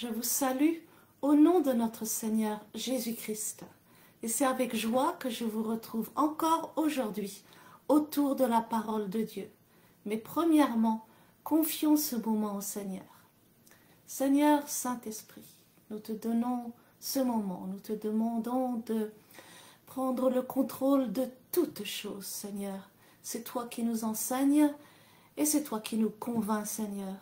je vous salue au nom de notre Seigneur Jésus-Christ. Et c'est avec joie que je vous retrouve encore aujourd'hui autour de la parole de Dieu. Mais premièrement, confions ce moment au Seigneur. Seigneur Saint-Esprit, nous te donnons ce moment, nous te demandons de prendre le contrôle de toutes choses, Seigneur. C'est toi qui nous enseignes et c'est toi qui nous convaincs, Seigneur.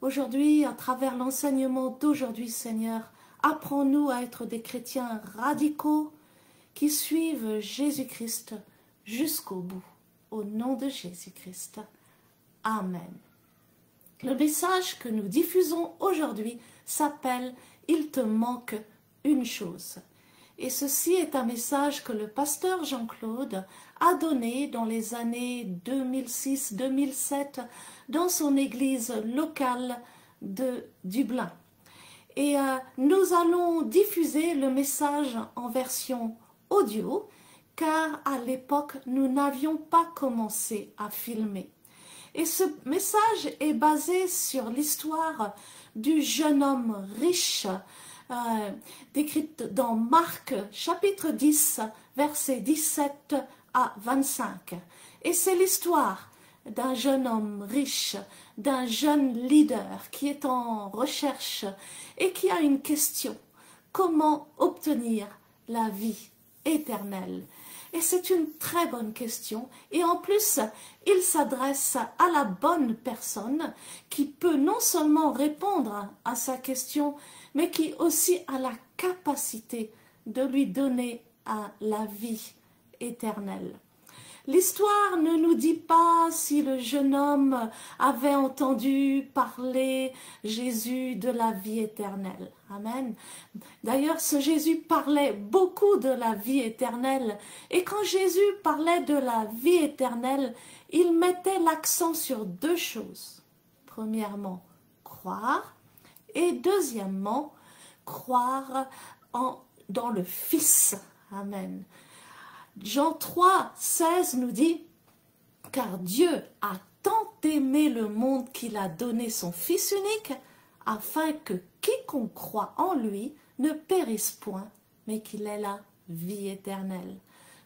Aujourd'hui, à travers l'enseignement d'aujourd'hui, Seigneur, apprends-nous à être des chrétiens radicaux qui suivent Jésus-Christ jusqu'au bout. Au nom de Jésus-Christ. Amen. Le message que nous diffusons aujourd'hui s'appelle « Il te manque une chose ». Et ceci est un message que le pasteur Jean-Claude a donné dans les années 2006-2007 dans son église locale de Dublin. Et nous allons diffuser le message en version audio, car à l'époque, nous n'avions pas commencé à filmer. Et ce message est basé sur l'histoire du jeune homme riche, décrite dans Marc chapitre 10, versets 17 à 25. Et c'est l'histoire d'un jeune homme riche, d'un jeune leader qui est en recherche et qui a une question: comment obtenir la vie éternelle? Et c'est une très bonne question. Et en plus, il s'adresse à la bonne personne qui peut non seulement répondre à sa question, mais qui aussi a la capacité de lui donner la vie éternelle. L'histoire ne nous dit pas si le jeune homme avait entendu parler Jésus de la vie éternelle. Amen. D'ailleurs, ce Jésus parlait beaucoup de la vie éternelle. Et quand Jésus parlait de la vie éternelle, il mettait l'accent sur deux choses. Premièrement, croire. Et deuxièmement, croire dans le Fils. Amen. Jean 3, 16 nous dit « Car Dieu a tant aimé le monde qu'il a donné son Fils unique, afin que quiconque croit en lui ne périsse point, mais qu'il ait la vie éternelle. »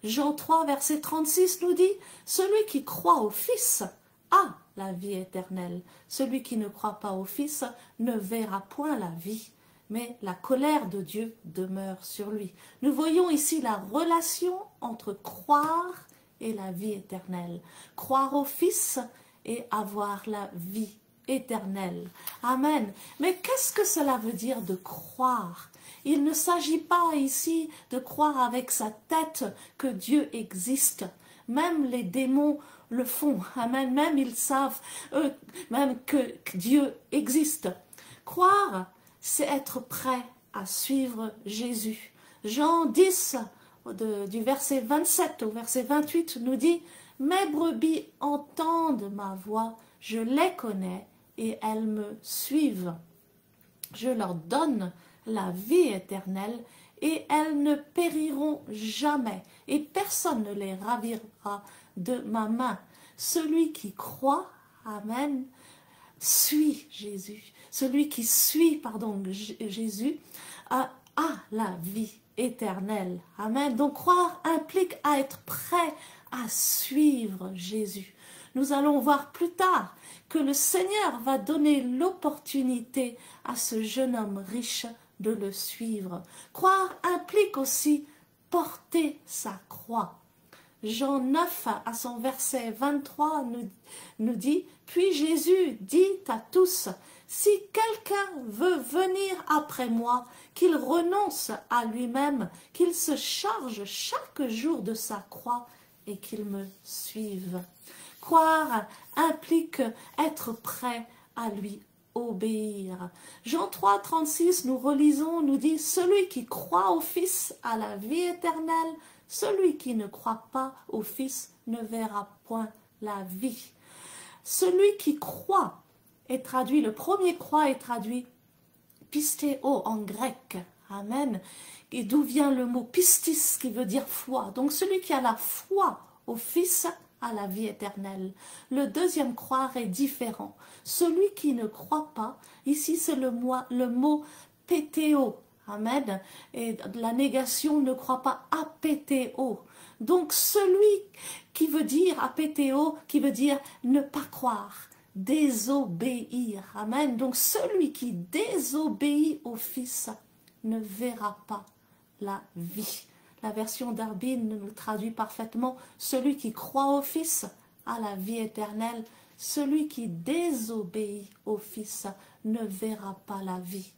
Jean 3, verset 36 nous dit « Celui qui croit au Fils a la vie éternelle. Celui qui ne croit pas au Fils ne verra point la vie, mais la colère de Dieu demeure sur lui. » Nous voyons ici la relation entre croire et la vie éternelle. Croire au Fils et avoir la vie éternelle. Amen. Mais qu'est-ce que cela veut dire de croire? Il ne s'agit pas ici de croire avec sa tête que Dieu existe. Même les démons le font. Amen. Même ils savent même que Dieu existe. Croire, c'est être prêt à suivre Jésus. Jean 10, du verset 27 au verset 28, nous dit « Mes brebis entendent ma voix, je les connais et elles me suivent. Je leur donne la vie éternelle et elles ne périront jamais et personne ne les ravira de ma main. Celui qui croit, amen, suit Jésus. Celui qui suit, Jésus a la vie éternelle. Amen. Donc croire implique à être prêt à suivre Jésus. Nous allons voir plus tard que le Seigneur va donner l'opportunité à ce jeune homme riche de le suivre. Croire implique aussi porter sa croix. Jean 9, à son verset 23, nous dit « Puis Jésus dit à tous, « Si quelqu'un veut venir après moi, qu'il renonce à lui-même, qu'il se charge chaque jour de sa croix et qu'il me suive. » Croire implique être prêt à lui obéir. Jean 3, 36, nous relisons, nous dit « Celui qui croit au Fils a la vie éternelle, celui qui ne croit pas au Fils ne verra point la vie. » Celui qui croit est traduit, le premier croit est traduit pistéo en grec. Amen. Et d'où vient le mot pistis qui veut dire foi. Donc celui qui a la foi au Fils a la vie éternelle. Le deuxième croire est différent. Celui qui ne croit pas, ici c'est le mot apétéo. Amen. Et la négation ne croit pas apétéo. Donc celui qui veut dire apétéo, qui veut dire ne pas croire, désobéir. Amen. Donc celui qui désobéit au Fils ne verra pas la vie. La version d'Arbin nous traduit parfaitement: celui qui croit au Fils a la vie éternelle, celui qui désobéit au Fils ne verra pas la vie.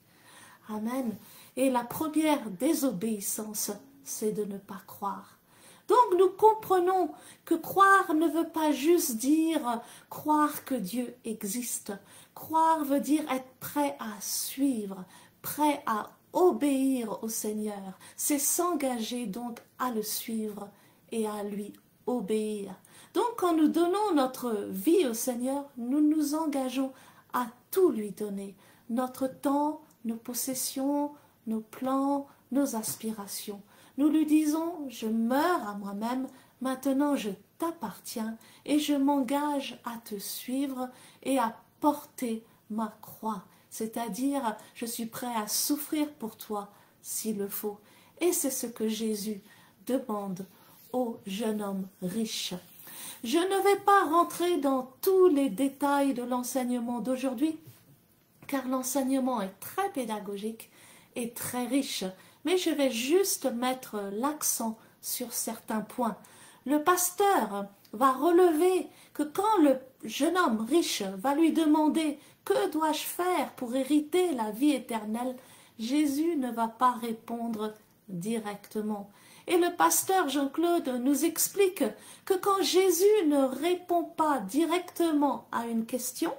Amen. Et la première désobéissance, c'est de ne pas croire. Donc nous comprenons que croire ne veut pas juste dire croire que Dieu existe. Croire veut dire être prêt à suivre, prêt à obéir au Seigneur. C'est s'engager donc à le suivre et à lui obéir. Donc quand nous donnons notre vie au Seigneur, nous nous engageons à tout lui donner. Notre temps, nos possessions, nos plans, nos aspirations. Nous lui disons: je meurs à moi-même, maintenant je t'appartiens et je m'engage à te suivre et à porter ma croix. C'est-à-dire, je suis prêt à souffrir pour toi s'il le faut. Et c'est ce que Jésus demande au jeune homme riche. Je ne vais pas rentrer dans tous les détails de l'enseignement d'aujourd'hui, car l'enseignement est très pédagogique et très riche. Mais je vais juste mettre l'accent sur certains points. Le pasteur va relever que quand le jeune homme riche va lui demander « Que dois-je faire pour hériter la vie éternelle ?», Jésus ne va pas répondre directement. Et le pasteur Jean-Claude nous explique que quand Jésus ne répond pas directement à une question,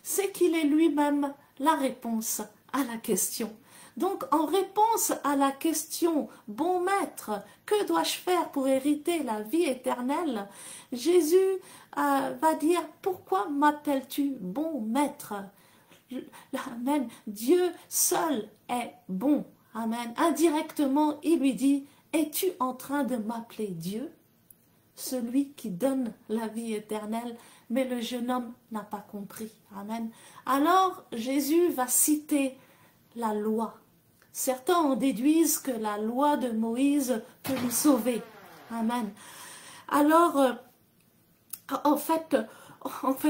c'est qu'il est lui-même la réponse à la question. Donc, en réponse à la question « Bon maître, que dois-je faire pour hériter la vie éternelle ?» Jésus va dire « Pourquoi m'appelles-tu bon maître ?» Amen. Dieu seul est bon. Amen. Indirectement, il lui dit « Es-tu en train de m'appeler Dieu ?» Celui qui donne la vie éternelle. Mais le jeune homme n'a pas compris. Amen. Alors, Jésus va citer la loi. Certains en déduisent que la loi de Moïse peut nous sauver. Amen. Alors, en fait,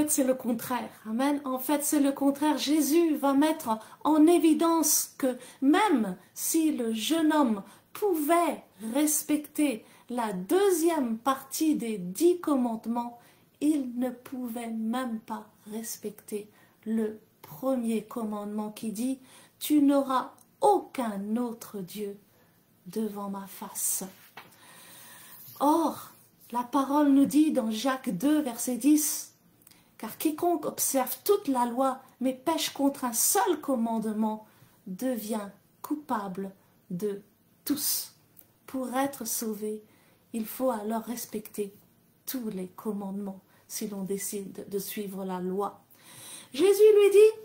c'est le contraire. Amen. En fait, c'est le contraire. Jésus va mettre en évidence que même si le jeune homme pouvait respecter la deuxième partie des 10 commandements, il ne pouvait même pas respecter le premier commandement qui dit « Tu n'auras aucun autre Dieu devant ma face. » Or, la parole nous dit dans Jacques 2, verset 10, « Car quiconque observe toute la loi, mais pêche contre un seul commandement, devient coupable de tous. » Pour être sauvé, il faut alors respecter tous les commandements si l'on décide de suivre la loi. Jésus lui dit,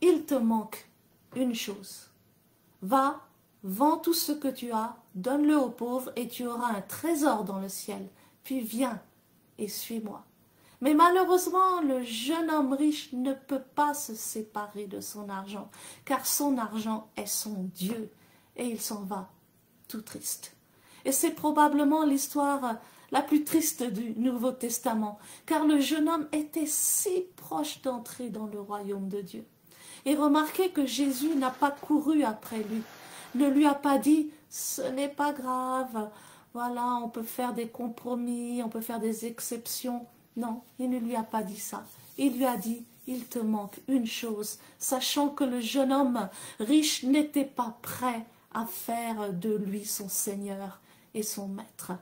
il te manque une chose. Va, vends tout ce que tu as, donne-le aux pauvres et tu auras un trésor dans le ciel. Puis viens et suis-moi. Mais malheureusement, le jeune homme riche ne peut pas se séparer de son argent, car son argent est son Dieu et il s'en va tout triste. Et c'est probablement l'histoire la plus triste du Nouveau Testament, car le jeune homme était si proche d'entrer dans le royaume de Dieu. Et remarquez que Jésus n'a pas couru après lui, ne lui a pas dit « ce n'est pas grave, voilà, on peut faire des compromis, on peut faire des exceptions ». Non, il ne lui a pas dit ça. Il lui a dit « il te manque une chose », sachant que le jeune homme riche n'était pas prêt à faire de lui son Seigneur et son maître.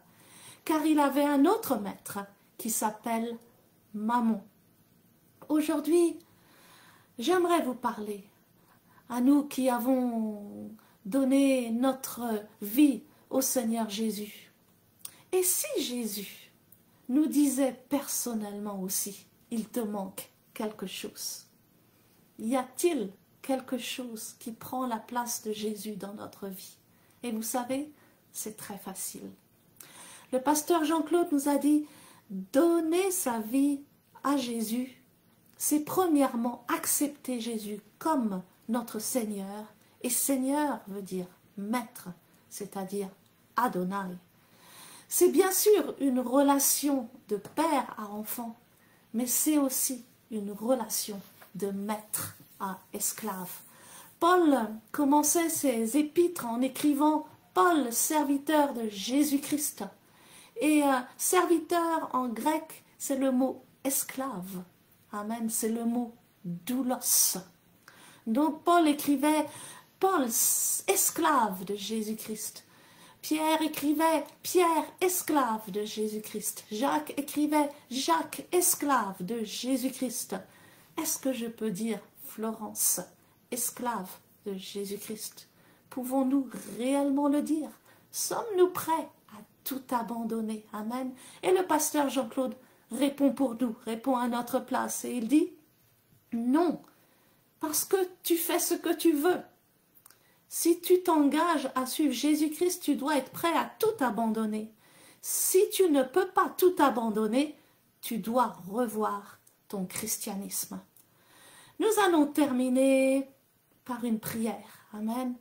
Car il avait un autre maître qui s'appelle Mammon. Aujourd'hui, j'aimerais vous parler, à nous qui avons donné notre vie au Seigneur Jésus. Et si Jésus nous disait personnellement aussi, il te manque quelque chose? Y a-t-il quelque chose qui prend la place de Jésus dans notre vie? Et vous savez, c'est très facile. Le pasteur Jean-Claude nous a dit, donner sa vie à Jésus, c'est premièrement accepter Jésus comme notre Seigneur Et Seigneur veut dire maître, c'est-à-dire Adonai. C'est bien sûr une relation de père à enfant, mais c'est aussi une relation de maître à esclave. Paul commençait ses épîtres en écrivant « Paul, serviteur de Jésus-Christ ». Et serviteur en grec, c'est le mot esclave. Amen, c'est le mot doulos. Donc Paul écrivait « Paul, esclave de Jésus-Christ ». Pierre écrivait « Pierre, esclave de Jésus-Christ ». Jacques écrivait « Jacques, esclave de Jésus-Christ ». Est-ce que je peux dire « Florence, esclave de Jésus-Christ ». Pouvons-nous réellement le dire? Sommes-nous prêts à tout abandonner? Amen. Et le pasteur Jean-Claude répond pour nous, répond à notre place. Et il dit « Non, parce que tu fais ce que tu veux. Si tu t'engages à suivre Jésus-Christ, tu dois être prêt à tout abandonner. Si tu ne peux pas tout abandonner, tu dois revoir ton christianisme. » Nous allons terminer par une prière. Amen.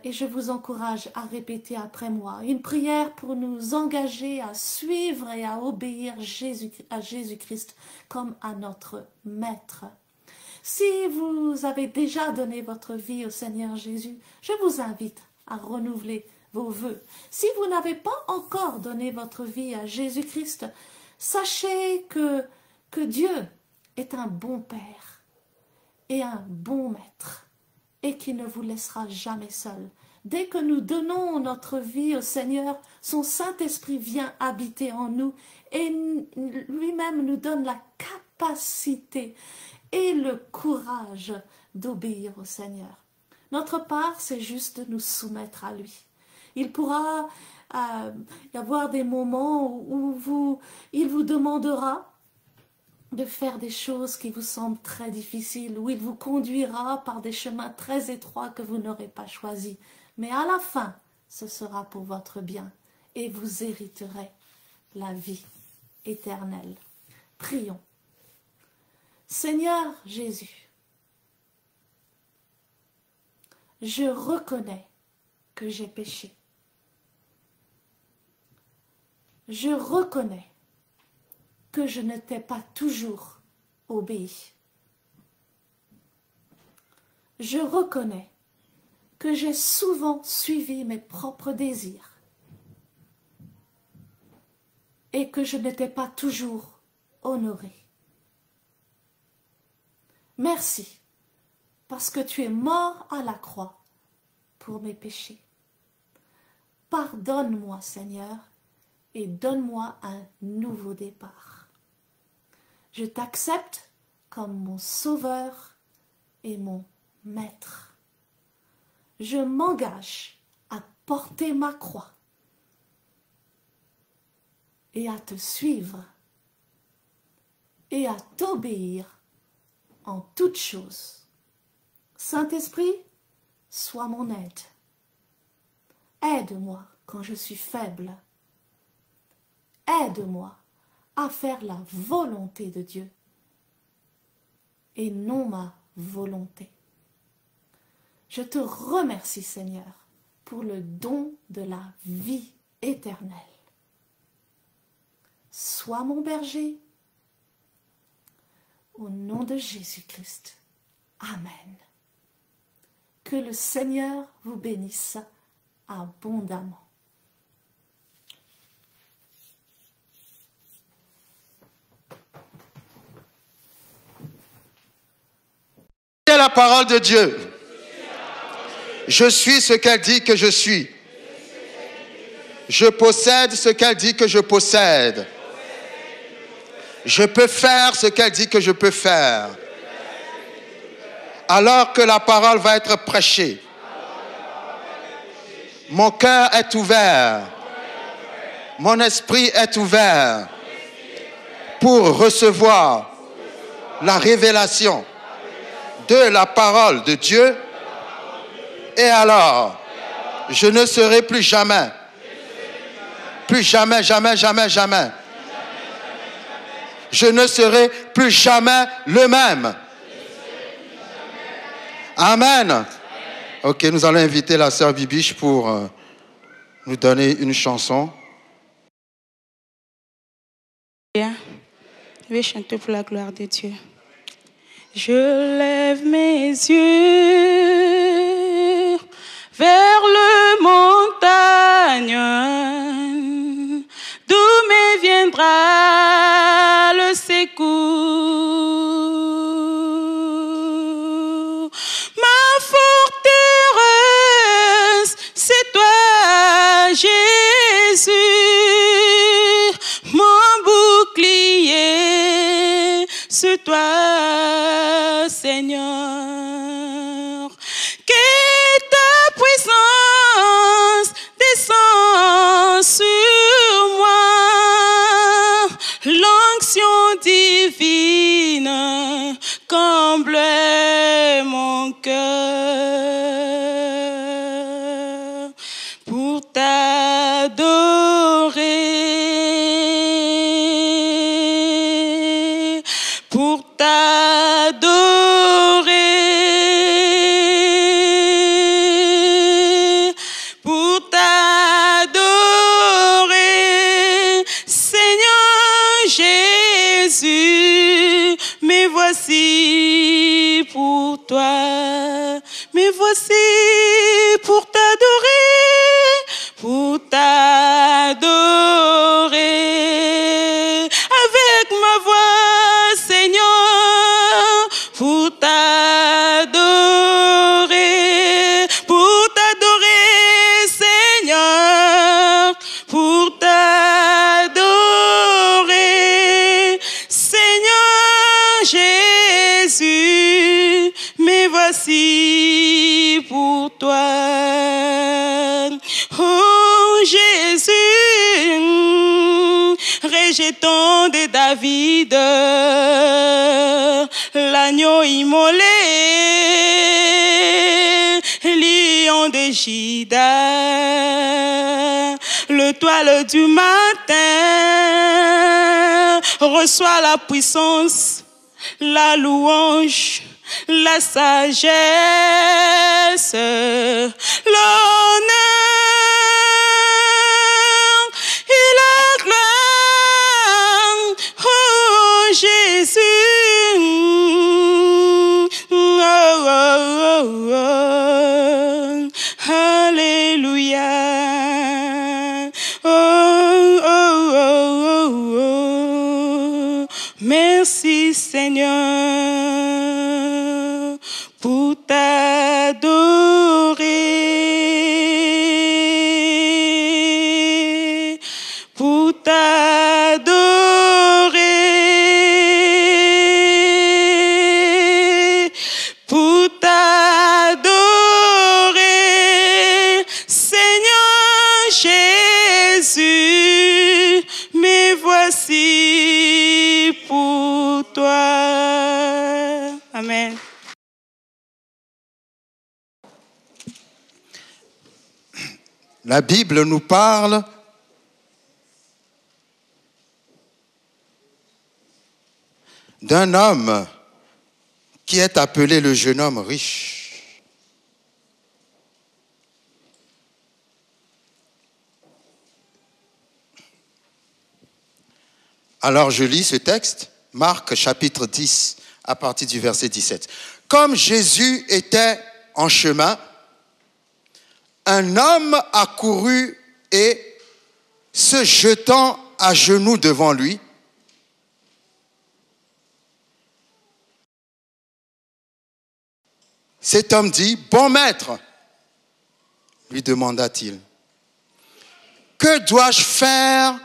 Et je vous encourage à répéter après moi. Une prière pour nous engager à suivre et à obéir à Jésus-Christ comme à notre Maître. Si vous avez déjà donné votre vie au Seigneur Jésus, je vous invite à renouveler vos vœux. Si vous n'avez pas encore donné votre vie à Jésus-Christ, sachez que Dieu est un bon Père et un bon Maître et qu'il ne vous laissera jamais seul. Dès que nous donnons notre vie au Seigneur, son Saint-Esprit vient habiter en nous et lui-même nous donne la capacité et le courage d'obéir au Seigneur. Notre part, c'est juste de nous soumettre à lui. Il pourra y avoir des moments où il vous demandera de faire des choses qui vous semblent très difficiles, où il vous conduira par des chemins très étroits que vous n'aurez pas choisis. Mais à la fin, ce sera pour votre bien et vous hériterez la vie éternelle. Prions. Seigneur Jésus, je reconnais que j'ai péché. Je reconnais que je ne t'ai pas toujours obéi. Je reconnais que j'ai souvent suivi mes propres désirs et que je ne t'ai pas toujours honoré. Merci, parce que tu es mort à la croix pour mes péchés. Pardonne-moi, Seigneur, et donne-moi un nouveau départ. Je t'accepte comme mon sauveur et mon maître. Je m'engage à porter ma croix et à te suivre et à t'obéir en toutes choses. Saint-Esprit, sois mon aide. Aide-moi quand je suis faible. Aide-moi à faire la volonté de Dieu et non ma volonté. Je te remercie, Seigneur, pour le don de la vie éternelle. Sois mon berger, au nom de Jésus-Christ. Amen. Que le Seigneur vous bénisse abondamment. La parole de Dieu. Je suis ce qu'elle dit que je suis. Je possède ce qu'elle dit que je possède. Je peux faire ce qu'elle dit que je peux faire. Alors que la parole va être prêchée, mon cœur est ouvert. Mon esprit est ouvert pour recevoir la révélation de la parole de Dieu, et alors je ne serai plus jamais, jamais, je ne serai plus jamais le même. Amen. Ok, nous allons inviter la sœur Bibiche pour nous donner une chanson. Bien. Je vais chanter pour la gloire de Dieu. Je lève mes yeux vers le montagne, d'où me viendra le secours. Ma forteresse, c'est toi, Jésus, mon bouclier, c'est toi, Seigneur. Que ta puissance descend sur moi, l'onction divine comble mon cœur pour t'adorer, pour t'adorer, pour t'adorer, Seigneur Jésus, me voici pour toi, me voici pour t'adorer, pour t'adorer, avec ma voix, Seigneur, pour t'adorer, Seigneur, pour t'adorer, Seigneur Jésus, me voici pour toi. Oh Jésus, rejetant de David, l'agneau immolé, lion de Juda, le toile du matin, reçoit la puissance, la louange, la sagesse, l'honneur et la gloire. Oh Jésus, oh, oh, oh, oh. Alléluia. Oh, oh, oh, oh, oh. Merci Seigneur pour t'adorer, pour t'adorer, pour t'adorer, Seigneur Jésus, me voici pour toi. Amen. La Bible nous parle d'un homme qui est appelé le jeune homme riche. Alors je lis ce texte, Marc chapitre 10, à partir du verset 17. Comme Jésus était en chemin, un homme accourut et, se jetant à genoux devant lui, cet homme dit, « Bon maître, lui demanda-t-il, que dois-je faire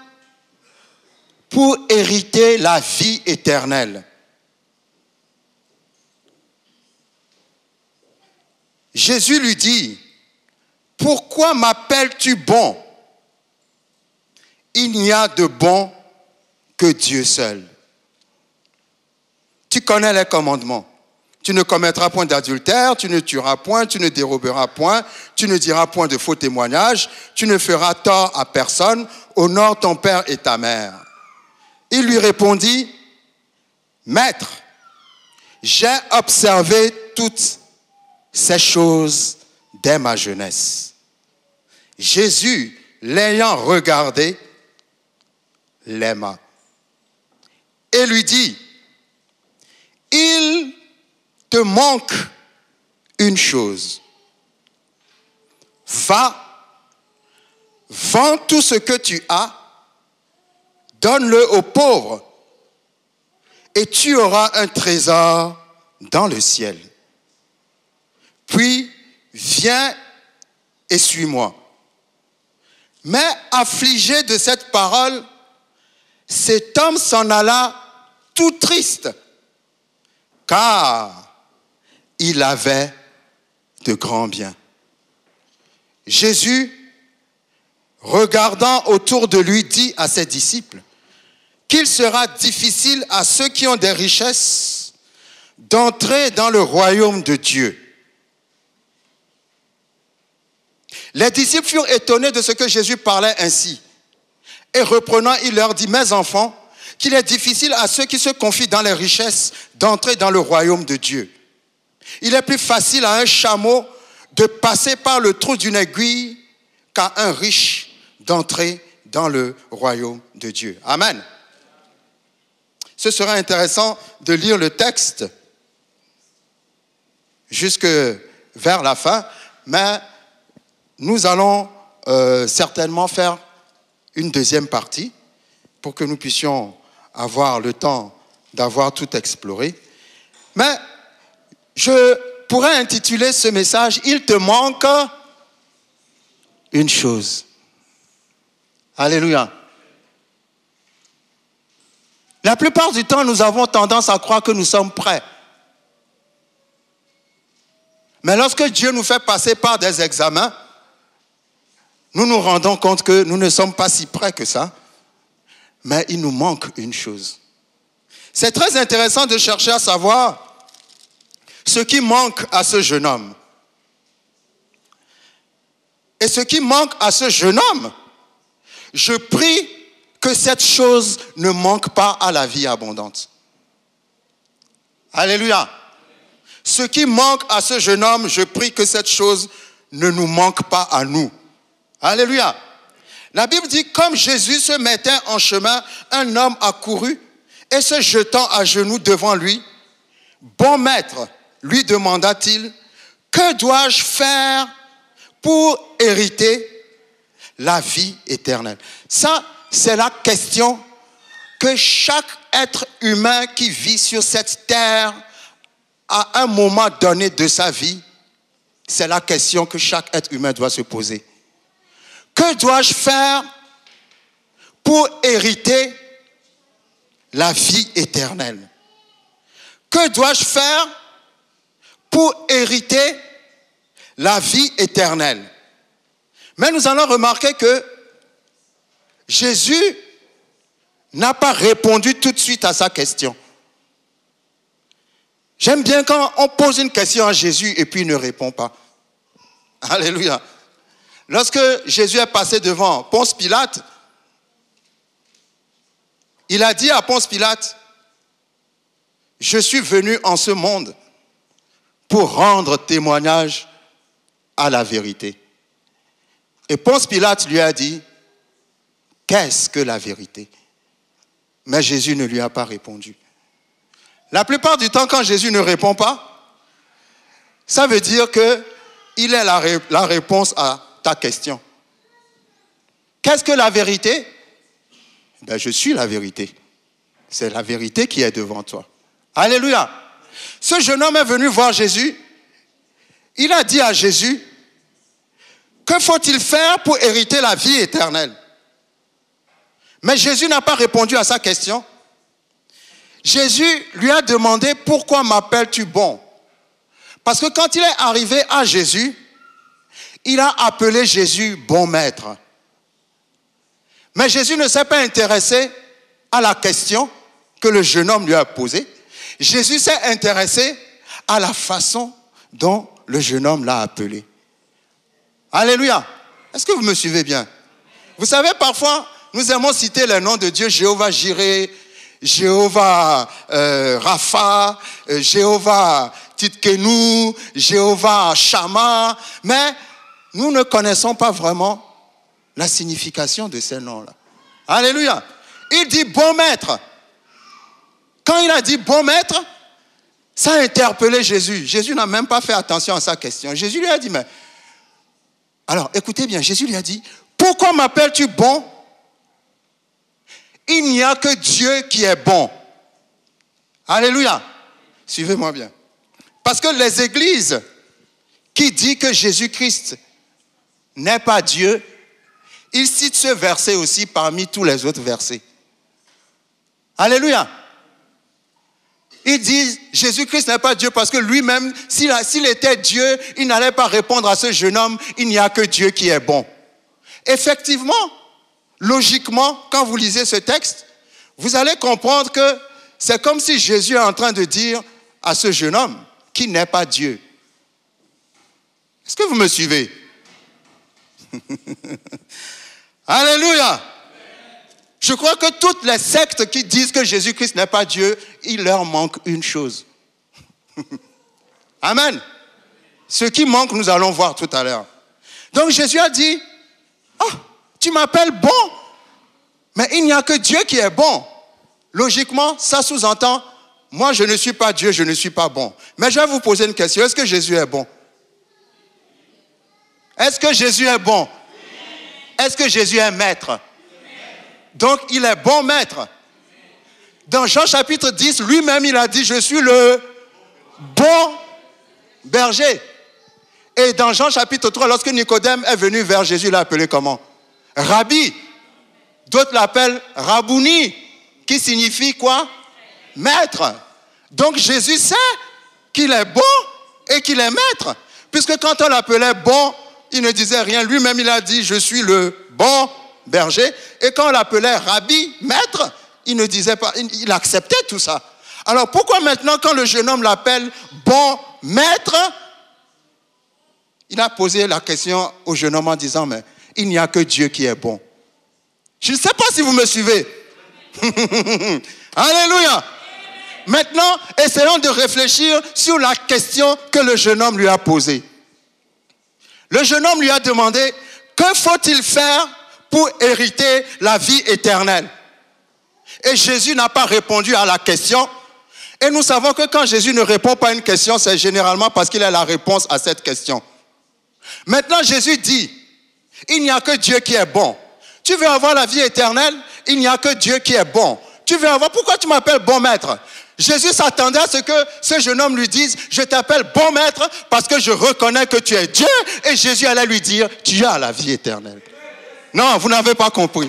pour hériter la vie éternelle ?» Jésus lui dit, « Pourquoi m'appelles-tu bon? Il n'y a de bon que Dieu seul. Tu connais les commandements. Tu ne commettras point d'adultère, tu ne tueras point, tu ne déroberas point, tu ne diras point de faux témoignages, tu ne feras tort à personne, honore ton père et ta mère. » Il lui répondit, « Maître, j'ai observé toutes ces choses dès ma jeunesse. Jésus, l'ayant regardé, l'aima et lui dit, il te manque une chose. Va, vends tout ce que tu as, donne-le aux pauvres, et tu auras un trésor dans le ciel. Puis, viens et suis-moi. Mais affligé de cette parole, cet homme s'en alla tout triste, car il avait de grands biens. Jésus, regardant autour de lui, dit à ses disciples qu'il sera difficile à ceux qui ont des richesses d'entrer dans le royaume de Dieu. Les disciples furent étonnés de ce que Jésus parlait ainsi. Et reprenant, il leur dit, mes enfants, qu'il est difficile à ceux qui se confient dans les richesses d'entrer dans le royaume de Dieu. Il est plus facile à un chameau de passer par le trou d'une aiguille qu'à un riche d'entrer dans le royaume de Dieu. Amen. Ce sera intéressant de lire le texte jusque vers la fin, mais nous allons certainement faire une deuxième partie pour que nous puissions avoir le temps d'avoir tout exploré. Mais je pourrais intituler ce message « Il te manque une chose ». Alléluia. La plupart du temps, nous avons tendance à croire que nous sommes prêts. Mais lorsque Dieu nous fait passer par des examens, nous nous rendons compte que nous ne sommes pas si prêts que ça, mais il nous manque une chose. C'est très intéressant de chercher à savoir ce qui manque à ce jeune homme. Et ce qui manque à ce jeune homme, je prie que cette chose ne manque pas à la vie abondante. Alléluia. Ce qui manque à ce jeune homme, je prie que cette chose ne nous manque pas à nous. Alléluia. La Bible dit, comme Jésus se mettait en chemin, un homme accourut et se jetant à genoux devant lui, bon maître, lui demanda-t-il, que dois-je faire pour hériter la vie éternelle? Ça, c'est la question que chaque être humain qui vit sur cette terre à un moment donné de sa vie, c'est la question que chaque être humain doit se poser. Que dois-je faire pour hériter la vie éternelle? Que dois-je faire pour hériter la vie éternelle? Mais nous allons remarquer que Jésus n'a pas répondu tout de suite à sa question. J'aime bien quand on pose une question à Jésus et puis il ne répond pas. Alléluia. Lorsque Jésus est passé devant Ponce Pilate, il a dit à Ponce Pilate, « Je suis venu en ce monde pour rendre témoignage à la vérité. » Et Ponce Pilate lui a dit, « Qu'est-ce que la vérité ?» Mais Jésus ne lui a pas répondu. La plupart du temps, quand Jésus ne répond pas, ça veut dire qu'il est la réponse à ta question. Qu'est-ce que la vérité? Ben, je suis la vérité. C'est la vérité qui est devant toi. Alléluia. Ce jeune homme est venu voir Jésus. Il a dit à Jésus, que faut-il faire pour hériter la vie éternelle? Mais Jésus n'a pas répondu à sa question. Jésus lui a demandé, pourquoi m'appelles-tu bon? Parce que quand il est arrivé à Jésus, il a appelé Jésus bon maître. Mais Jésus ne s'est pas intéressé à la question que le jeune homme lui a posée. Jésus s'est intéressé à la façon dont le jeune homme l'a appelé. Alléluia. Est-ce que vous me suivez bien? Vous savez, parfois, nous aimons citer les noms de Dieu, Jéhovah Jireh, Jéhovah Rapha, Jéhovah Tidkenu, Jéhovah Shammah, mais nous ne connaissons pas vraiment la signification de ces noms-là. Alléluia. Il dit bon maître. Quand il a dit bon maître, ça a interpellé Jésus. Jésus n'a même pas fait attention à sa question. Jésus lui a dit, mais... Alors, écoutez bien, Jésus lui a dit, pourquoi m'appelles-tu bon? Il n'y a que Dieu qui est bon. Alléluia. Suivez-moi bien. Parce que les églises qui disent que Jésus-Christ n'est pas Dieu, ils citent ce verset aussi parmi tous les autres versets. Alléluia. Ils disent Jésus-Christ n'est pas Dieu parce que lui-même, s'il était Dieu, il n'allait pas répondre à ce jeune homme, il n'y a que Dieu qui est bon. Effectivement, logiquement, quand vous lisez ce texte, vous allez comprendre que c'est comme si Jésus est en train de dire à ce jeune homme qui n'est pas Dieu. Est-ce que vous me suivez? Alléluia! Je crois que toutes les sectes qui disent que Jésus-Christ n'est pas Dieu, il leur manque une chose. Amen. Ce qui manque, nous allons voir tout à l'heure. Donc Jésus a dit, oh, tu m'appelles bon, mais il n'y a que Dieu qui est bon. Logiquement, ça sous-entend, moi je ne suis pas Dieu, je ne suis pas bon. Mais je vais vous poser une question, est-ce que Jésus est bon? Est-ce que Jésus est bon? Est-ce que Jésus est maître? Donc, il est bon maître. Dans Jean chapitre 10, lui-même, il a dit, je suis le bon berger. Et dans Jean chapitre 3, lorsque Nicodème est venu vers Jésus, il l'a appelé comment? Rabbi. D'autres l'appellent Rabouni, qui signifie quoi? Maître. Donc, Jésus sait qu'il est bon et qu'il est maître. Puisque quand on l'appelait bon, il ne disait rien. Lui-même, il a dit, je suis le bon berger. Et quand on l'appelait Rabbi, maître, il ne disait pas, il acceptait tout ça. Alors pourquoi maintenant, quand le jeune homme l'appelle bon maître, il a posé la question au jeune homme en disant, mais il n'y a que Dieu qui est bon. Je ne sais pas si vous me suivez. Alléluia. Maintenant, essayons de réfléchir sur la question que le jeune homme lui a posée. Le jeune homme lui a demandé, que faut-il faire pour hériter la vie éternelle? Et Jésus n'a pas répondu à la question. Et nous savons que quand Jésus ne répond pas à une question, c'est généralement parce qu'il a la réponse à cette question. Maintenant, Jésus dit, il n'y a que Dieu qui est bon. Tu veux avoir la vie éternelle? Il n'y a que Dieu qui est bon. Tu veux avoir, pourquoi tu m'appelles bon maître? Jésus s'attendait à ce que ce jeune homme lui dise, je t'appelle bon maître parce que je reconnais que tu es Dieu. Et Jésus allait lui dire, tu as la vie éternelle. Non, vous n'avez pas compris.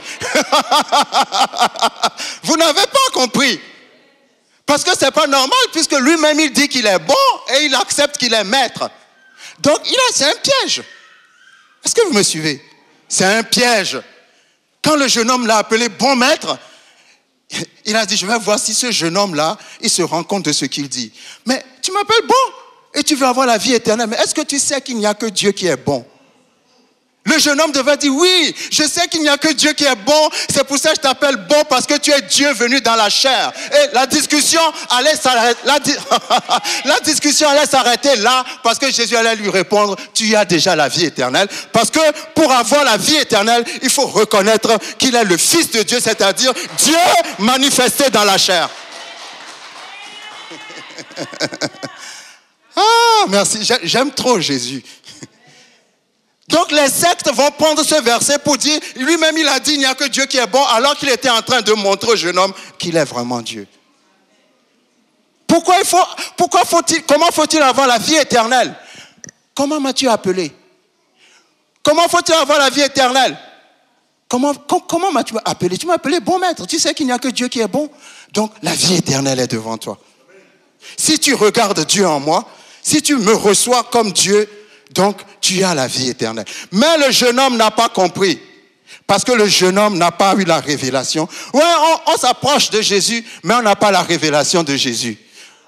Vous n'avez pas compris. Parce que ce n'est pas normal puisque lui-même il dit qu'il est bon et il accepte qu'il est maître. Donc c'est un piège. Est-ce que vous me suivez? C'est un piège. Quand le jeune homme l'a appelé bon maître, il a dit, je vais voir si ce jeune homme-là, il se rend compte de ce qu'il dit. Mais tu m'appelles bon et tu veux avoir la vie éternelle. Mais est-ce que tu sais qu'il n'y a que Dieu qui est bon? Le jeune homme devait dire, oui, je sais qu'il n'y a que Dieu qui est bon, c'est pour ça que je t'appelle bon, parce que tu es Dieu venu dans la chair. Et la discussion allait s'arrêter, la discussion allait s'arrêter là, parce que Jésus allait lui répondre, tu as déjà la vie éternelle. Parce que pour avoir la vie éternelle, il faut reconnaître qu'il est le Fils de Dieu, c'est-à-dire Dieu manifesté dans la chair. Ah, merci, j'aime trop Jésus. Donc les sectes vont prendre ce verset pour dire, lui-même il a dit, il n'y a que Dieu qui est bon, alors qu'il était en train de montrer au jeune homme qu'il est vraiment Dieu. Comment faut-il avoir la vie éternelle? Comment m'as-tu appelé? Comment faut-il avoir la vie éternelle? Comment m'as-tu appelé? Tu m'as appelé bon maître, tu sais qu'il n'y a que Dieu qui est bon. Donc la vie éternelle est devant toi. Si tu regardes Dieu en moi, si tu me reçois comme Dieu, donc, tu as la vie éternelle. Mais le jeune homme n'a pas compris. Parce que le jeune homme n'a pas eu la révélation. Ouais, on s'approche de Jésus, mais on n'a pas la révélation de Jésus.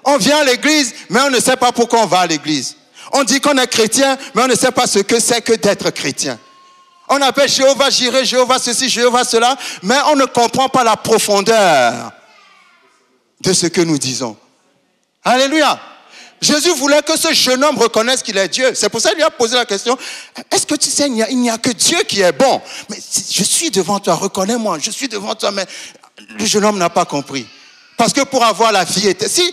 On vient à l'église, mais on ne sait pas pourquoi on va à l'église. On dit qu'on est chrétien, mais on ne sait pas ce que c'est que d'être chrétien. On appelle Jéhovah Jireh, Jéhovah ceci, Jéhovah cela, mais on ne comprend pas la profondeur de ce que nous disons. Alléluia. Jésus voulait que ce jeune homme reconnaisse qu'il est Dieu. C'est pour ça qu'il lui a posé la question, est-ce que tu sais, il n'y a que Dieu qui est bon. Mais je suis devant toi, reconnais-moi, je suis devant toi. Mais le jeune homme n'a pas compris. Parce que pour avoir la vie éternelle,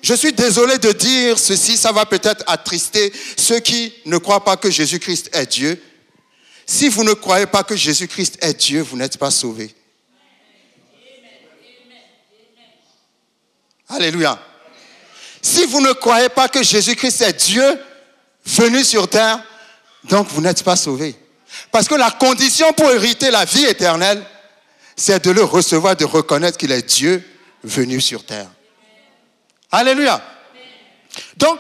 je suis désolé de dire ceci, ça va peut-être attrister ceux qui ne croient pas que Jésus-Christ est Dieu. Si vous ne croyez pas que Jésus-Christ est Dieu, vous n'êtes pas sauvés. Alléluia. Si vous ne croyez pas que Jésus-Christ est Dieu venu sur terre, donc vous n'êtes pas sauvés. Parce que la condition pour hériter la vie éternelle, c'est de le recevoir, de reconnaître qu'il est Dieu venu sur terre. Alléluia. Donc,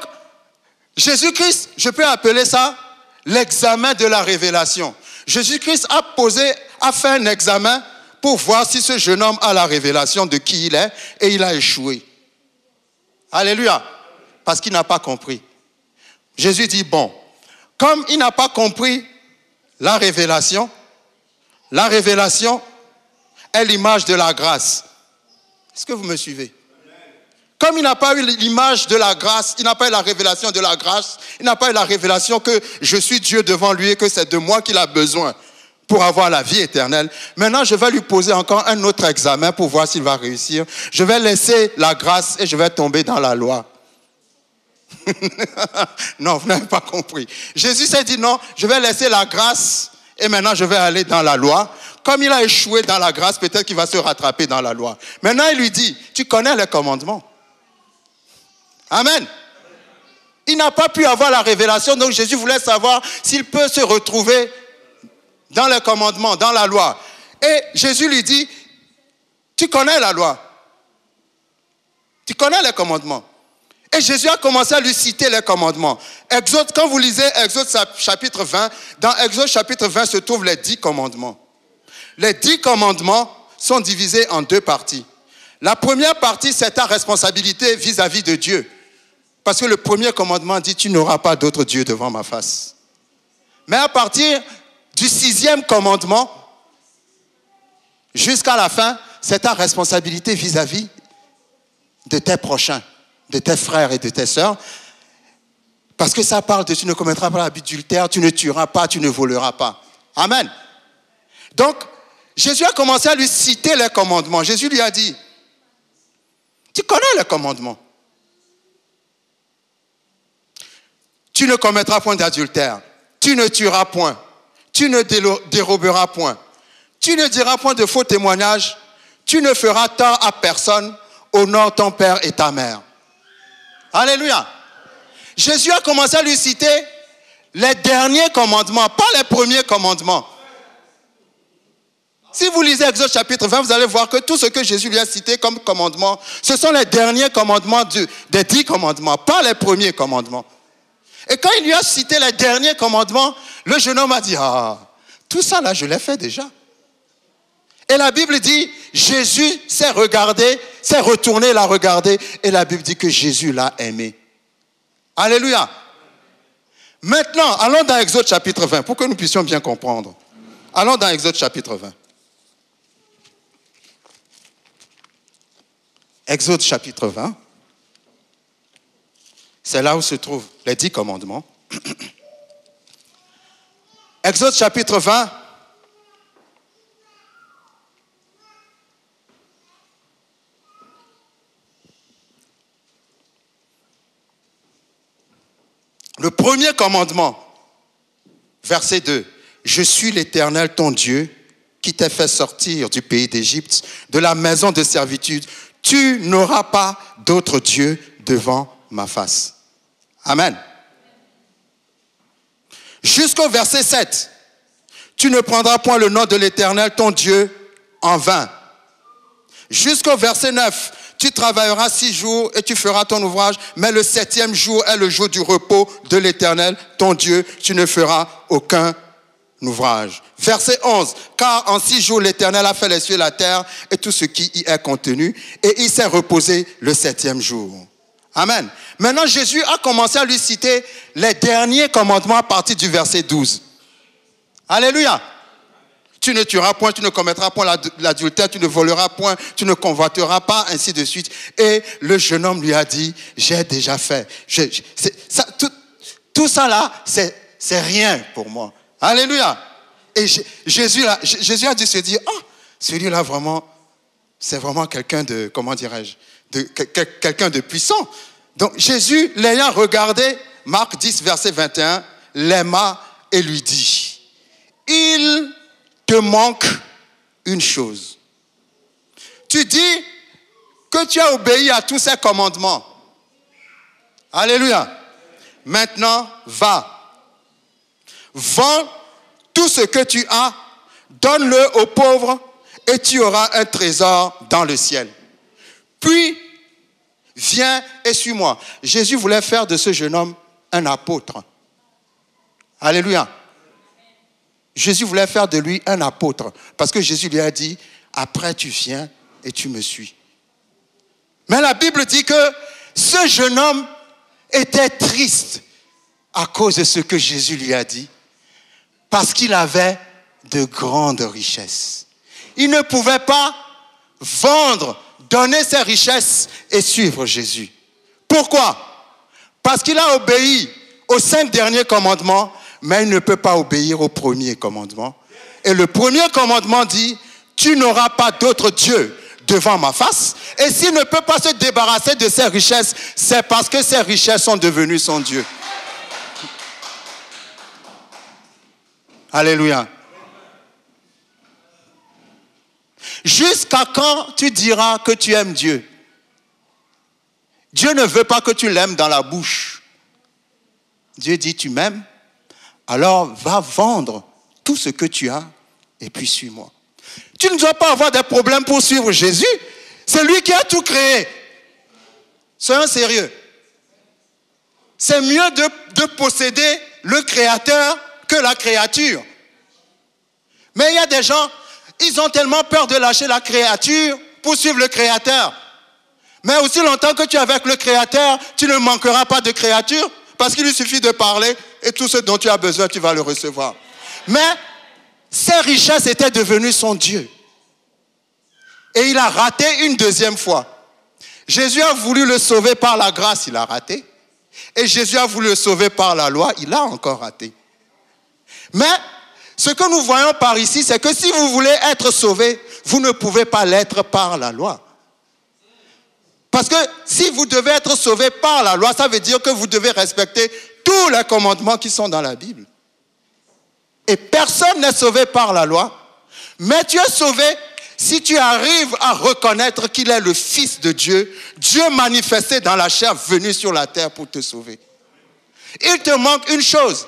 Jésus-Christ, je peux appeler ça l'examen de la révélation. Jésus-Christ a fait un examen pour voir si ce jeune homme a la révélation de qui il est, et il a échoué. Alléluia. Parce qu'il n'a pas compris. Jésus dit, bon, comme il n'a pas compris la révélation est l'image de la grâce. Est-ce que vous me suivez? Comme il n'a pas eu l'image de la grâce, il n'a pas eu la révélation de la grâce, il n'a pas eu la révélation que je suis Dieu devant lui et que c'est de moi qu'il a besoin pour avoir la vie éternelle. Maintenant, je vais lui poser encore un autre examen pour voir s'il va réussir. Je vais laisser la grâce et je vais tomber dans la loi. Non, vous n'avez pas compris. Jésus s'est dit non, je vais laisser la grâce et maintenant je vais aller dans la loi. Comme il a échoué dans la grâce, peut-être qu'il va se rattraper dans la loi. Maintenant, il lui dit, tu connais les commandements. Amen. Il n'a pas pu avoir la révélation, donc Jésus voulait savoir s'il peut se retrouver dans les commandements, dans la loi. Et Jésus lui dit, tu connais la loi. Tu connais les commandements. Et Jésus a commencé à lui citer les commandements. Exode, quand vous lisez Exode chapitre 20, dans Exode chapitre 20 se trouvent les 10 commandements. Les 10 commandements sont divisés en 2 parties. La première partie, c'est ta responsabilité vis-à-vis de Dieu. Parce que le premier commandement dit, tu n'auras pas d'autre Dieu devant ma face. Mais à partir du 6e commandement, jusqu'à la fin, c'est ta responsabilité vis-à-vis de tes prochains, de tes frères et de tes sœurs. Parce que ça parle de tu ne commettras pas l'adultère, tu ne tueras pas, tu ne voleras pas. Amen. Donc, Jésus a commencé à lui citer les commandements. Jésus lui a dit, tu connais les commandements. Tu ne commettras point d'adultère, tu ne tueras point, tu ne déroberas point, tu ne diras point de faux témoignages, tu ne feras tort à personne, honore ton père et ta mère. Alléluia. Jésus a commencé à lui citer les derniers commandements, pas les premiers commandements. Si vous lisez Exode chapitre 20, vous allez voir que tout ce que Jésus lui a cité comme commandement, ce sont les derniers commandements des 10 commandements, pas les premiers commandements. Et quand il lui a cité les derniers commandements, le jeune homme a dit, ah, tout ça là, je l'ai fait déjà. Et la Bible dit, Jésus s'est regardé, s'est retourné, l'a regardé, et la Bible dit que Jésus l'a aimé. Alléluia. Maintenant, allons dans Exode chapitre 20, pour que nous puissions bien comprendre. Allons dans Exode chapitre 20. Exode chapitre 20. C'est là où se trouvent les 10 commandements. Exode chapitre 20. Le premier commandement, verset 2. Je suis l'Éternel ton Dieu qui t'a fait sortir du pays d'Égypte, de la maison de servitude. Tu n'auras pas d'autre Dieu devant ma face. Amen. Jusqu'au verset 7. Tu ne prendras point le nom de l'Éternel ton Dieu en vain. Jusqu'au verset 9. Tu travailleras 6 jours et tu feras ton ouvrage, mais le 7e jour est le jour du repos de l'Éternel, ton Dieu. Tu ne feras aucun ouvrage. Verset 11. Car en 6 jours, l'Éternel a fait les cieux et la terre et tout ce qui y est contenu, et il s'est reposé le 7e jour. Amen. Maintenant, Jésus a commencé à lui citer les derniers commandements à partir du verset 12. Alléluia. tu ne tueras point, tu ne commettras point l'adultère, tu ne voleras point, tu ne convoiteras pas, ainsi de suite. Et le jeune homme lui a dit, j'ai déjà fait. Tout ça là, c'est rien pour moi. Alléluia. Et Jésus a dû se dire, oh, celui-là vraiment, c'est vraiment quelqu'un de, comment dirais-je, quelqu'un de puissant. Donc Jésus, l'ayant regardé, Marc 10, verset 21, l'aima et lui dit, il te manque une chose. Tu dis que tu as obéi à tous ces commandements. Alléluia. Maintenant, va. Vends tout ce que tu as, donne-le aux pauvres et tu auras un trésor dans le ciel. Puis, viens et suis-moi. Jésus voulait faire de ce jeune homme un apôtre. Alléluia. Jésus voulait faire de lui un apôtre. Parce que Jésus lui a dit, après tu viens et tu me suis. Mais la Bible dit que ce jeune homme était triste à cause de ce que Jésus lui a dit. Parce qu'il avait de grandes richesses. Il ne pouvait pas vendre, donner ses richesses et suivre Jésus. Pourquoi? Parce qu'il a obéi aux 5 derniers commandements, mais il ne peut pas obéir au premier commandement. Et le premier commandement dit, tu n'auras pas d'autre Dieu devant ma face. Et s'il ne peut pas se débarrasser de ses richesses, c'est parce que ses richesses sont devenues son Dieu. Alléluia. Jusqu'à quand tu diras que tu aimes Dieu? Dieu ne veut pas que tu l'aimes dans la bouche. Dieu dit, tu m'aimes? Alors va vendre tout ce que tu as et puis suis-moi. Tu ne dois pas avoir de problème pour suivre Jésus. C'est lui qui a tout créé. Soyons sérieux. C'est mieux de posséder le Créateur que la créature. Mais il y a des gens, ils ont tellement peur de lâcher la créature pour suivre le Créateur. Mais aussi longtemps que tu es avec le Créateur, tu ne manqueras pas de créature parce qu'il lui suffit de parler et tout ce dont tu as besoin, tu vas le recevoir. Mais ses richesses étaient devenues son Dieu. Et il a raté une deuxième fois. Jésus a voulu le sauver par la grâce, il a raté. Et Jésus a voulu le sauver par la loi, il a encore raté. Mais ce que nous voyons par ici, c'est que si vous voulez être sauvé, vous ne pouvez pas l'être par la loi. Parce que si vous devez être sauvé par la loi, ça veut dire que vous devez respecter tous les commandements qui sont dans la Bible. Et personne n'est sauvé par la loi, mais tu es sauvé si tu arrives à reconnaître qu'il est le Fils de Dieu, Dieu manifesté dans la chair, venu sur la terre pour te sauver. Il te manque une chose.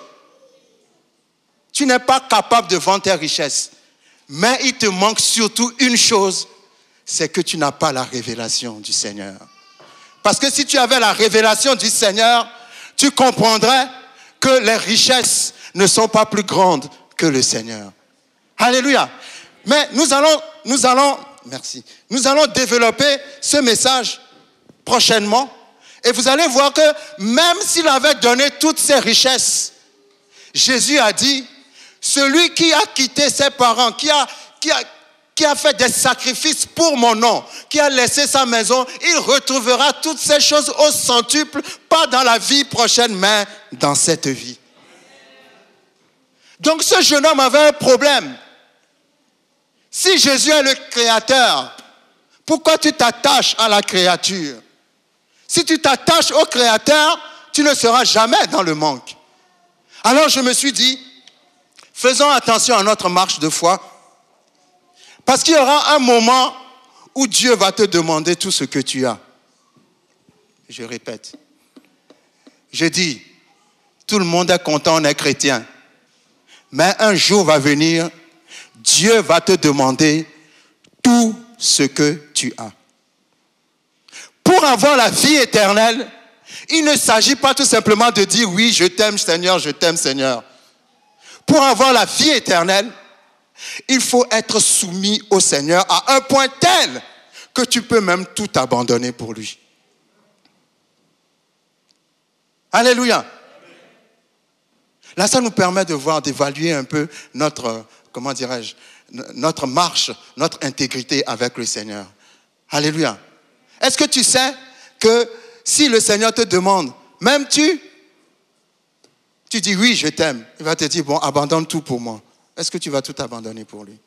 Tu n'es pas capable de vendre tes richesses. Mais il te manque surtout une chose, c'est que tu n'as pas la révélation du Seigneur. Parce que si tu avais la révélation du Seigneur, tu comprendrais que les richesses ne sont pas plus grandes que le Seigneur. Alléluia. Mais nous allons développer ce message prochainement. Et vous allez voir que même s'il avait donné toutes ses richesses, Jésus a dit, celui qui a quitté ses parents, qui a fait des sacrifices pour mon nom, qui a laissé sa maison, il retrouvera toutes ces choses au centuple, pas dans la vie prochaine, mais dans cette vie. Donc ce jeune homme avait un problème. Si Jésus est le Créateur, pourquoi tu t'attaches à la créature? Si tu t'attaches au Créateur, tu ne seras jamais dans le manque. Alors je me suis dit, faisons attention à notre marche de foi, parce qu'il y aura un moment où Dieu va te demander tout ce que tu as. Je répète. Je dis, tout le monde est content, on est chrétien. Mais un jour va venir, Dieu va te demander tout ce que tu as. Pour avoir la vie éternelle, il ne s'agit pas tout simplement de dire oui, je t'aime Seigneur, je t'aime Seigneur. Pour avoir la vie éternelle, il faut être soumis au Seigneur à un point tel que tu peux même tout abandonner pour lui. Alléluia. Là, ça nous permet de voir, d'évaluer un peu notre comment dirais-je, notre marche, notre intégrité avec le Seigneur. Alléluia. Est-ce que tu sais que si le Seigneur te demande, m'aimes-tu? Tu dis oui, je t'aime. Il va te dire, bon, abandonne tout pour moi. Est-ce que tu vas tout abandonner pour lui?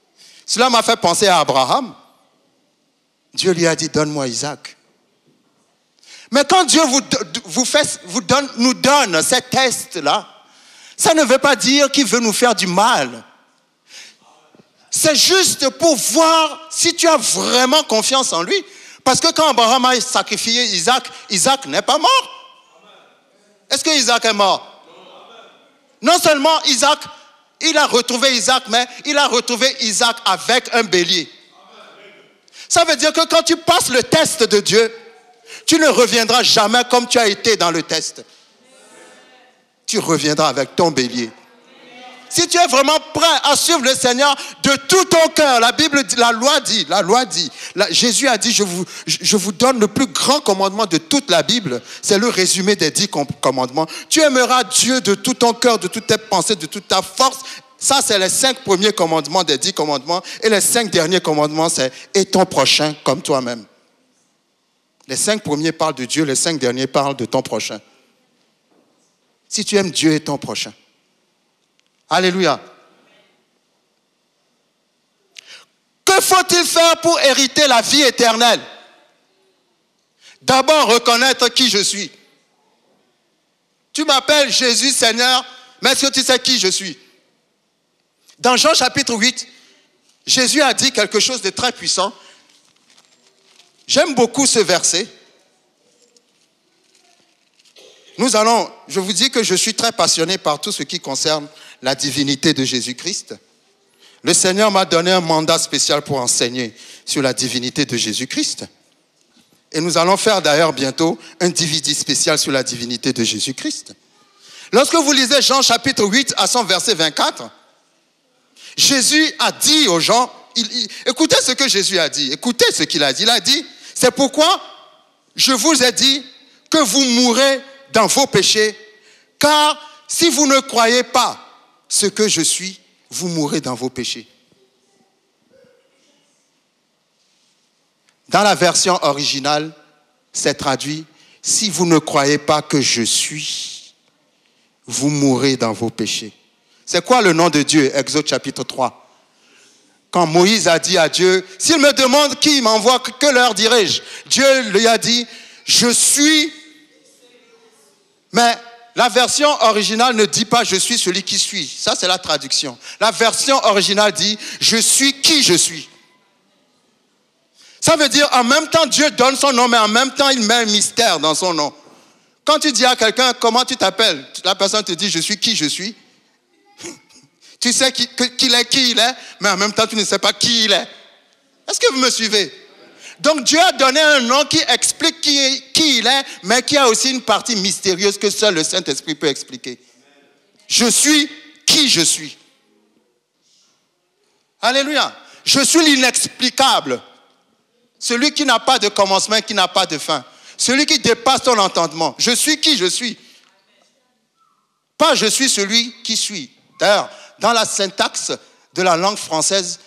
Cela m'a fait penser à Abraham. Dieu lui a dit, donne-moi Isaac. Mais quand Dieu nous donne ces tests-là, ça ne veut pas dire qu'il veut nous faire du mal. C'est juste pour voir si tu as vraiment confiance en lui. Parce que quand Abraham a sacrifié Isaac, Isaac n'est pas mort. Est-ce que Isaac est mort? Non seulement Isaac, il a retrouvé Isaac, mais il a retrouvé Isaac avec un bélier. Ça veut dire que quand tu passes le test de Dieu, tu ne reviendras jamais comme tu as été dans le test. Tu reviendras avec ton bélier. Si tu es vraiment prêt à suivre le Seigneur de tout ton cœur, la Bible dit, la loi dit, Jésus a dit, je vous donne le plus grand commandement de toute la Bible. C'est le résumé des 10 commandements. Tu aimeras Dieu de tout ton cœur, de toutes tes pensées, de toute ta force. Ça, c'est les 5 premiers commandements des 10 commandements. Et les 5 derniers commandements, c'est « et ton prochain comme toi-même ». Les 5 premiers parlent de Dieu, les 5 derniers parlent de ton prochain. Si tu aimes Dieu et ton prochain. Alléluia. Que faut-il faire pour hériter la vie éternelle? D'abord, reconnaître qui je suis. Tu m'appelles Jésus Seigneur, mais est-ce que tu sais qui je suis? Dans Jean chapitre 8, Jésus a dit quelque chose de très puissant. J'aime beaucoup ce verset. Je vous dis que je suis très passionné par tout ce qui concerne la divinité de Jésus-Christ. Le Seigneur m'a donné un mandat spécial pour enseigner sur la divinité de Jésus-Christ. Et nous allons faire d'ailleurs bientôt un DVD spécial sur la divinité de Jésus-Christ. Lorsque vous lisez Jean chapitre 8 à son verset 24, Jésus a dit aux gens, écoutez ce que Jésus a dit, écoutez ce qu'il a dit. Il a dit, c'est pourquoi je vous ai dit que vous mourrez dans vos péchés, car si vous ne croyez pas ce que je suis, vous mourrez dans vos péchés. Dans la version originale, c'est traduit, si vous ne croyez pas que je suis, vous mourrez dans vos péchés. C'est quoi le nom de Dieu? Exode chapitre 3. Quand Moïse a dit à Dieu, s'il me demande qui m'envoie, que leur dirai-je? Dieu lui a dit, je suis. Mais la version originale ne dit pas je suis celui qui suis. Ça, c'est la traduction. La version originale dit je suis qui je suis. Ça veut dire en même temps Dieu donne son nom, mais en même temps il met un mystère dans son nom. Quand tu dis à quelqu'un comment tu t'appelles, la personne te dit je suis qui je suis. Tu sais qu'il est qui il est, mais en même temps tu ne sais pas qui il est. Est-ce que vous me suivez? Donc Dieu a donné un nom qui explique qui il est, mais qui a aussi une partie mystérieuse que seul le Saint-Esprit peut expliquer. Je suis qui je suis. Alléluia. Je suis l'inexplicable. Celui qui n'a pas de commencement, qui n'a pas de fin. Celui qui dépasse ton entendement. Je suis qui je suis. Pas je suis celui qui suis. D'ailleurs, dans la syntaxe de la langue française,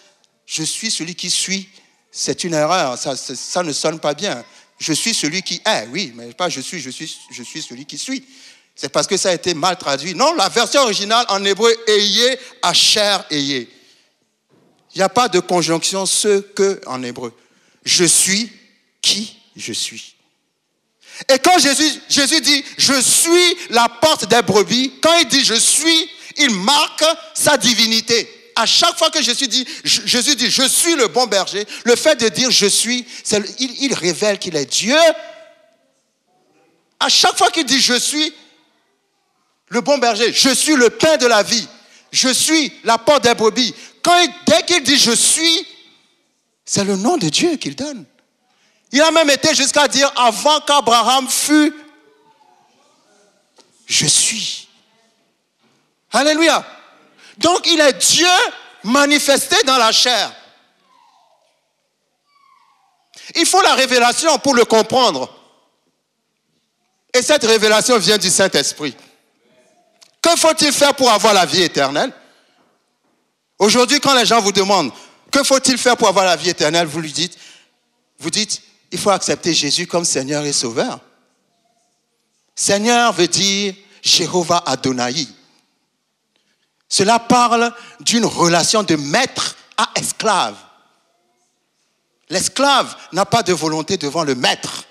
je suis celui qui suis. C'est une erreur, ça ne sonne pas bien. Je suis celui qui est, oui, mais pas je suis celui qui suis. C'est parce que ça a été mal traduit. Non, la version originale en hébreu, ayez, asher, ayez. Il n'y a pas de conjonction ce que en hébreu. Je suis qui je suis. Et quand Jésus dit, je suis la porte des brebis, quand il dit je suis, il marque sa divinité. À chaque fois que Jésus dit, je suis le bon berger, le fait de dire je suis, il révèle qu'il est Dieu. À chaque fois qu'il dit je suis le bon berger, je suis le pain de la vie, je suis la porte des brebis. Dès qu'il dit je suis, c'est le nom de Dieu qu'il donne. Il a même été jusqu'à dire avant qu'Abraham fût, je suis. Alléluia. Donc il est Dieu manifesté dans la chair. Il faut la révélation pour le comprendre. Et cette révélation vient du Saint-Esprit. Que faut-il faire pour avoir la vie éternelle? Aujourd'hui, quand les gens vous demandent, que faut-il faire pour avoir la vie éternelle, vous dites, il faut accepter Jésus comme Seigneur et Sauveur. Seigneur veut dire Jéhovah Adonai. Cela parle d'une relation de maître à esclave. L'esclave n'a pas de volonté devant le maître.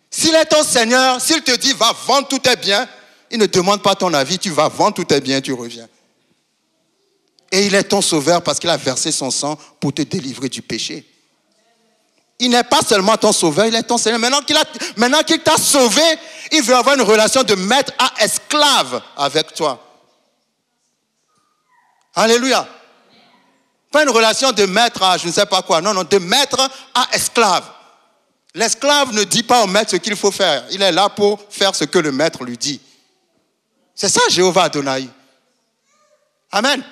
S'il est ton Seigneur, s'il te dit va vendre tous tes biens, il ne demande pas ton avis, tu vas vendre tous tes biens, tu reviens. Et il est ton sauveur parce qu'il a versé son sang pour te délivrer du péché. Il n'est pas seulement ton sauveur, il est ton Seigneur. Maintenant qu'il t'a sauvé, il veut avoir une relation de maître à esclave avec toi. Alléluia. Pas une relation de maître à je ne sais pas quoi. Non, de maître à esclave. L'esclave ne dit pas au maître ce qu'il faut faire. Il est là pour faire ce que le maître lui dit. C'est ça, Jéhovah Adonai. Amen.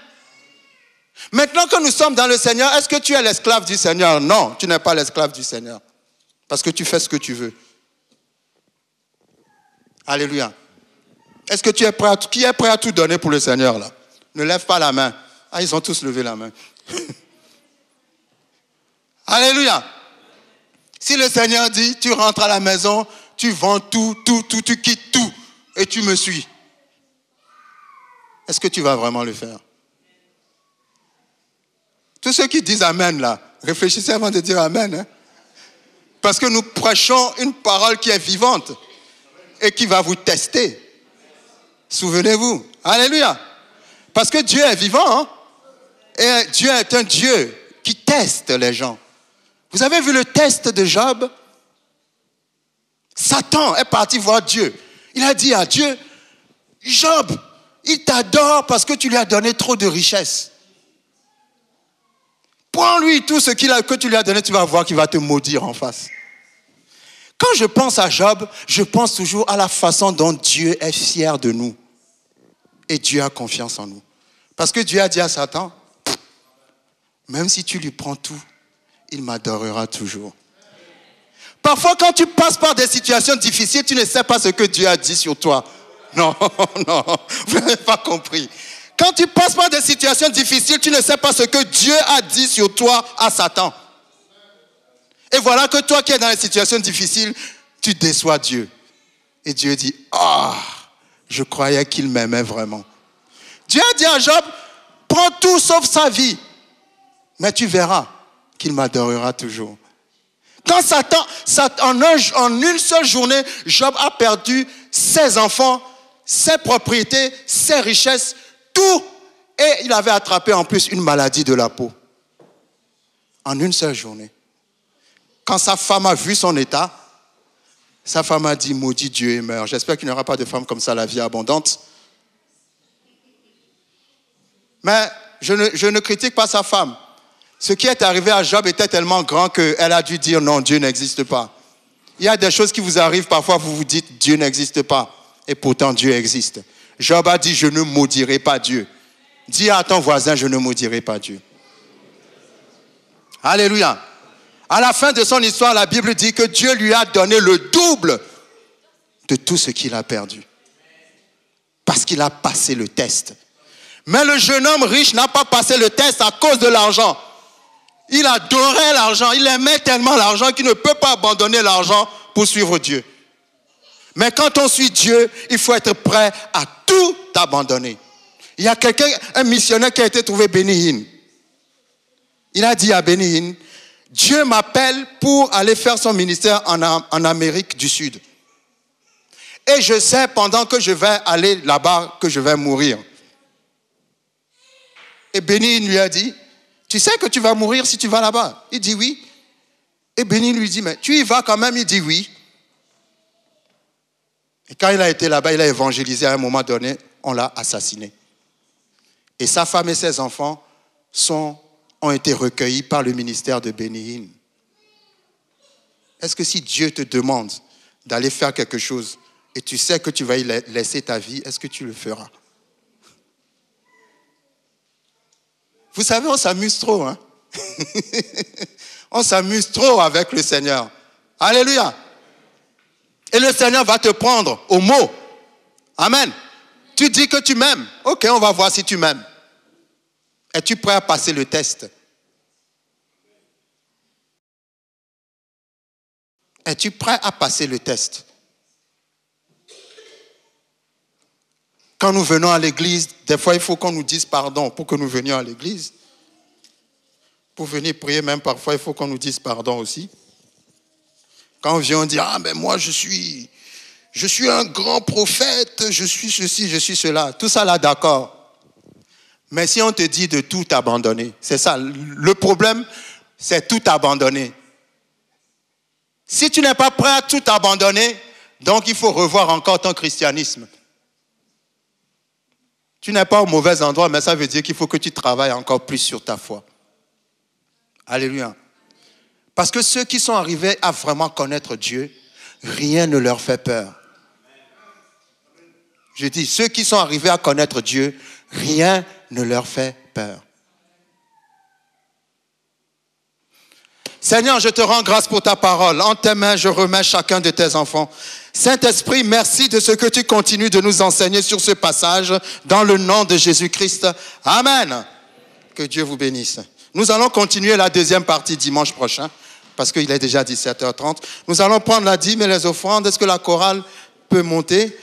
Maintenant que nous sommes dans le Seigneur, est-ce que tu es l'esclave du Seigneur? Non, tu n'es pas l'esclave du Seigneur. Parce que tu fais ce que tu veux. Alléluia. Est-ce que tu es prêt qui est prêt à tout donner pour le Seigneur là? Ne lève pas la main. Ah, ils ont tous levé la main. Alléluia. Si le Seigneur dit, tu rentres à la maison, tu vends tout, tu quittes tout et tu me suis. Est-ce que tu vas vraiment le faire? Tous ceux qui disent Amen là, réfléchissez avant de dire Amen. Hein? Parce que nous prêchons une parole qui est vivante et qui va vous tester. Souvenez-vous. Alléluia. Parce que Dieu est vivant. Hein? Et Dieu est un Dieu qui teste les gens. Vous avez vu le test de Job? Satan est parti voir Dieu. Il a dit à Dieu, Job, il t'adore parce que tu lui as donné trop de richesses. Prends-lui tout ce que tu lui as donné, tu vas voir qu'il va te maudire en face. Quand je pense à Job, je pense toujours à la façon dont Dieu est fier de nous. Et Dieu a confiance en nous. Parce que Dieu a dit à Satan, même si tu lui prends tout, il m'adorera toujours. Parfois, quand tu passes par des situations difficiles, tu ne sais pas ce que Dieu a dit sur toi. Non, vous n'avez pas compris. Quand tu passes par des situations difficiles, tu ne sais pas ce que Dieu a dit sur toi à Satan. Et voilà que toi qui es dans les situations difficiles, tu déçois Dieu. Et Dieu dit, je croyais qu'il m'aimait vraiment. Dieu a dit à Job, prends tout sauf sa vie. Mais tu verras qu'il m'adorera toujours. Quand Satan, en une seule journée, Job a perdu ses enfants, ses propriétés, ses richesses, tout. Et il avait attrapé en plus une maladie de la peau. En une seule journée. Quand sa femme a vu son état, sa femme a dit, maudit Dieu et meurt. J'espère qu'il n'y aura pas de femme comme ça, la vie abondante. Mais je ne critique pas sa femme. Ce qui est arrivé à Job était tellement grand qu'elle a dû dire non, Dieu n'existe pas. Il y a des choses qui vous arrivent, parfois vous vous dites Dieu n'existe pas. Et pourtant Dieu existe. Job a dit je ne maudirai pas Dieu. Dis à ton voisin je ne maudirai pas Dieu. Alléluia. À la fin de son histoire, la Bible dit que Dieu lui a donné le double de tout ce qu'il a perdu. Parce qu'il a passé le test. Mais le jeune homme riche n'a pas passé le test à cause de l'argent. Il adorait l'argent, il aimait tellement l'argent qu'il ne peut pas abandonner l'argent pour suivre Dieu. Mais quand on suit Dieu, il faut être prêt à tout abandonner. Il y a un missionnaire qui a été trouvé Benny Hinn. Il a dit à Benny Hinn, Dieu m'appelle pour aller faire son ministère en Amérique du Sud. Et je sais pendant que je vais aller là-bas que je vais mourir. Et Benny Hinn lui a dit, tu sais que tu vas mourir si tu vas là-bas? Il dit oui. Et Benny lui dit, mais tu y vas quand même? Il dit oui. Et quand il a été là-bas, il a évangélisé. À un moment donné, on l'a assassiné. Et sa femme et ses enfants ont été recueillis par le ministère de Benny Hinn. Est-ce que si Dieu te demande d'aller faire quelque chose et tu sais que tu vas y laisser ta vie, est-ce que tu le feras? Vous savez, on s'amuse trop. Hein? On s'amuse trop avec le Seigneur. Alléluia. Et le Seigneur va te prendre au mot. Amen. Tu dis que tu m'aimes. Ok, on va voir si tu m'aimes. es-tu prêt à passer le test? Es-tu prêt à passer le test? Quand nous venons à l'église, des fois, il faut qu'on nous dise pardon pour que nous venions à l'église. Pour venir prier, même parfois, il faut qu'on nous dise pardon aussi. Quand on vient, on dit, ah, mais moi, je suis un grand prophète, je suis ceci, je suis cela. Tout ça, là, d'accord. Mais si on te dit de tout abandonner, c'est ça. Le problème, c'est tout abandonner. Si tu n'es pas prêt à tout abandonner, donc il faut revoir encore ton christianisme. Tu n'es pas au mauvais endroit, mais ça veut dire qu'il faut que tu travailles encore plus sur ta foi. Alléluia. Parce que ceux qui sont arrivés à vraiment connaître Dieu, rien ne leur fait peur. Je dis, ceux qui sont arrivés à connaître Dieu, rien ne leur fait peur. Seigneur, je te rends grâce pour ta parole. En tes mains, je remets chacun de tes enfants. Saint-Esprit, merci de ce que tu continues de nous enseigner sur ce passage dans le nom de Jésus-Christ. Amen. Que Dieu vous bénisse. Nous allons continuer la deuxième partie dimanche prochain parce qu'il est déjà 17h30. Nous allons prendre la dîme et les offrandes. Est-ce que la chorale peut monter?